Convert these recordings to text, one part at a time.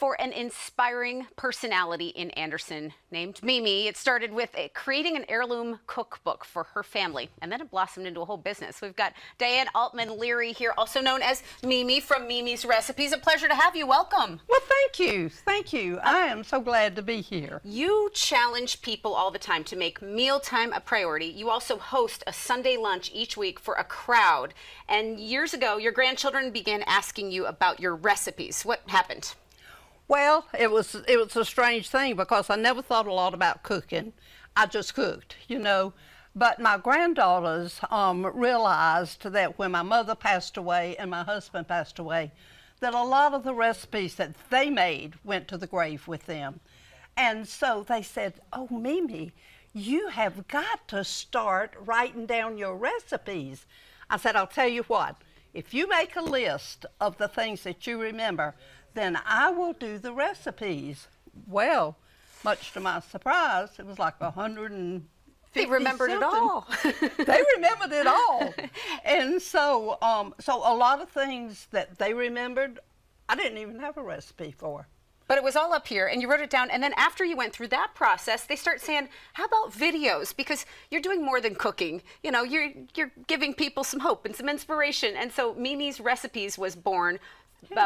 for an inspiring personality in Anderson named Mimi. It started with creating an heirloom cookbook for her family, and then it blossomed into a whole business. We've got Diane Altman Leary here, also known as Mimi from MeMe's Recipes. A pleasure to have you. Welcome. Well, thank you. Thank you. I am so glad to be here. You challenge people all the time to make mealtime a priority. You also host a Sunday lunch each week for a crowd. And years ago, your grandchildren began asking you about your recipes. What happened? Well, it was a strange thing because I never thought a lot about cooking. I just cooked, you know. But my granddaughters realized that when my mother passed away and my husband passed away, that a lot of the recipes that they made went to the grave with them. And so they said, "Oh, Mimi, you have got to start writing down your recipes." I said, "I'll tell you what, if you make a list of the things that you remember, then I will do the recipes." Well, much to my surprise, it was like 150. They remembered it all. They remembered it all. And so, so a lot of things that they remembered, I didn't even have a recipe for. But it was all up here, and you wrote it down, and then after you went through that process, they start saying, how about videos? Because you're doing more than cooking. You know, you're giving people some hope and some inspiration. And so Mimi's Recipes was born.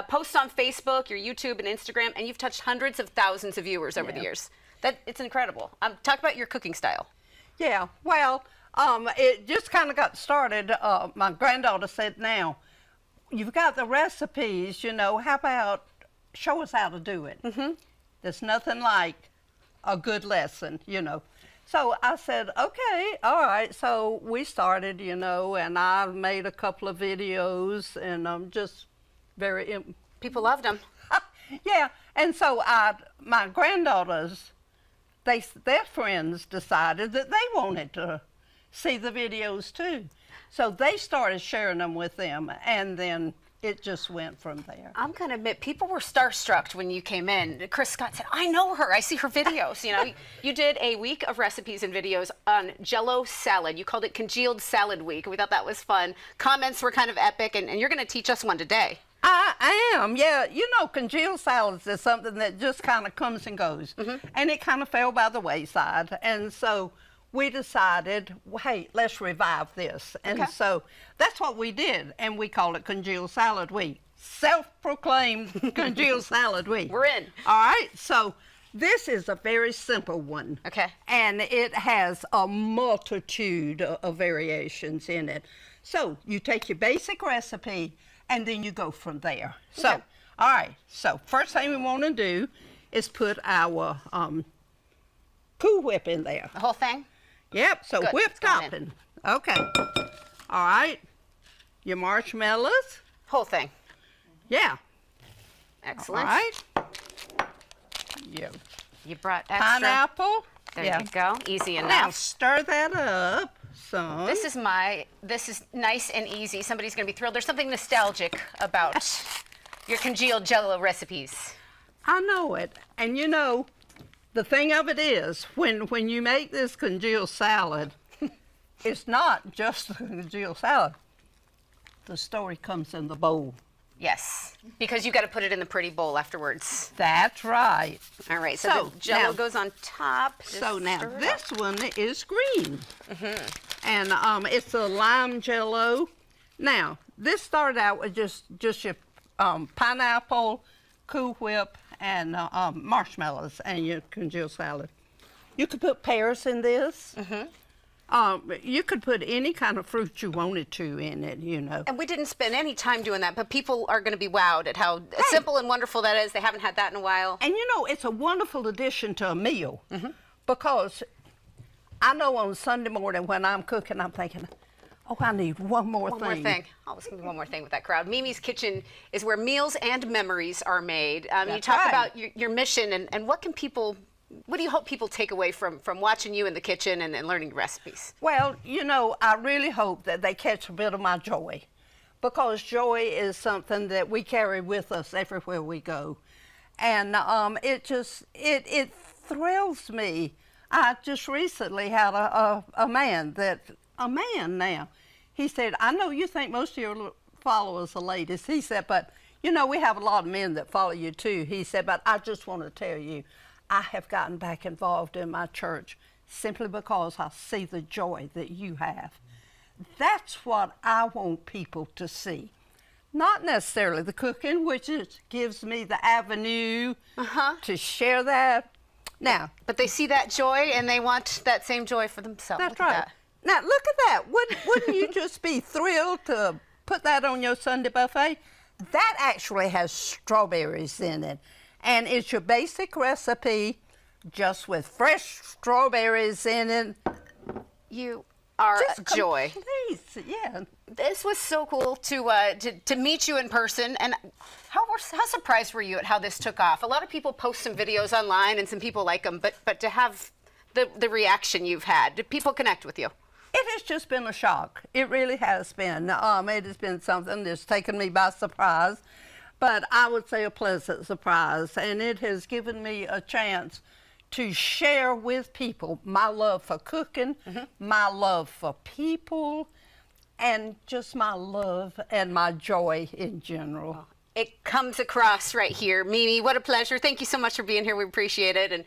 Posts on Facebook, your YouTube, and Instagram, and you've touched hundreds of thousands of viewers over the years. It's incredible. Talk about your cooking style. Yeah, well, it just kind of got started. My granddaughter said, "Now, you've got the recipes, you know, how about show us how to do it?" There's nothing like a good lesson, you know. So I said, "Okay, all right." So we started, you know, and I made a couple of videos, and just very... People loved them. Yeah, and so my granddaughters, their friends decided that they wanted to see the videos too. So they started sharing them with them, and then it just went from there. I'm going to admit, people were starstruck when you came in. Chris Scott said, "I know her. I see her videos." You know, you did a week of recipes and videos on Jello salad. You called it Congealed Salad Week. We thought that was fun. Comments were kind of epic, and you're going to teach us one today. I am, yeah. You know, congealed salads is something that just kind of comes and goes. And it kind of fell by the wayside. And so we decided, well, hey, let's revive this. And so that's what we did. And we call it Congealed Salad Week. Self-proclaimed Congealed Salad Week. We're in. All right. So this is a very simple one. Okay. And it has a multitude of variations in it. So you take your basic recipe, and then you go from there. So, all right, so first thing we want to do is put our Cool Whip in there. The whole thing? Yep, so whip topping. Okay. All right, your marshmallows. Whole thing? Yeah. Excellent. All right. Yeah. You brought extra. Pineapple. There you go, easy enough. Now stir that up. Some. This is nice and easy. Somebody's going to be thrilled. There's something nostalgic about your congealed Jello recipes. I know it. And you know, the thing of it is, when you make this congealed salad, it's not just the congealed salad. The story comes in the bowl. Yes, because you got to put it in the pretty bowl afterwards. That's right. All right, so the Jello goes on top. So now this one is green. And it's a lime Jello. Now, this started out with just your pineapple, Cool Whip, and marshmallows and your congealed salad. You could put pears in this. You could put any kind of fruit you wanted to in it, you know. And we didn't spend any time doing that, but people are going to be wowed at how simple and wonderful that is. They haven't had that in a while. And you know, it's a wonderful addition to a meal because I know on Sunday morning when I'm cooking, I'm thinking, oh, I need one more thing. One more thing. Oh, it's going to be one more thing with that crowd. Mimi's Kitchen is where meals and memories are made. You talk about your mission and what do you hope people take away from watching you in the kitchen and learning recipes? Well, you know, I really hope that they catch a bit of my joy, because joy is something that we carry with us everywhere we go. And it thrills me. I just recently had a man now. He said, "I know you think most of your followers are ladies." He said, "But You know, we have a lot of men that follow you too. He said, but I just want to tell you, I have gotten back involved in my church simply because I see the joy that you have. That's what I want people to see. Not necessarily the cooking, which gives me the avenue to share that. Now, but they see that joy and they want that same joy for themselves. That's right. Now, look at that. Wouldn't you just be thrilled to put that on your Sunday buffet? That actually has strawberries in it. And it's your basic recipe, just with fresh strawberries in it. You are Just joy. Complete, yeah. This was so cool to meet you in person. And how surprised were you at how this took off? A lot of people post some videos online and some people like them, but to have the reaction you've had, did people connect with you? It has just been a shock. It really has been. It has been something that's taken me by surprise, but I would say a pleasant surprise. And it has given me a chance to share with people my love for cooking, my love for people, and just my love and my joy in general. It comes across right here. Mimi, what a pleasure. Thank you so much for being here. We appreciate it. And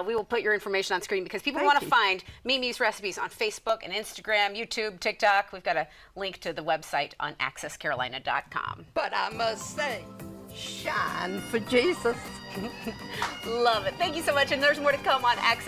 we will put your information on screen because people want to find Mimi's recipes on Facebook and Instagram, YouTube, TikTok. We've got a link to the website on accesscarolina.com. But I must say, shine for Jesus. Love it. Thank you so much. And there's more to come on Access.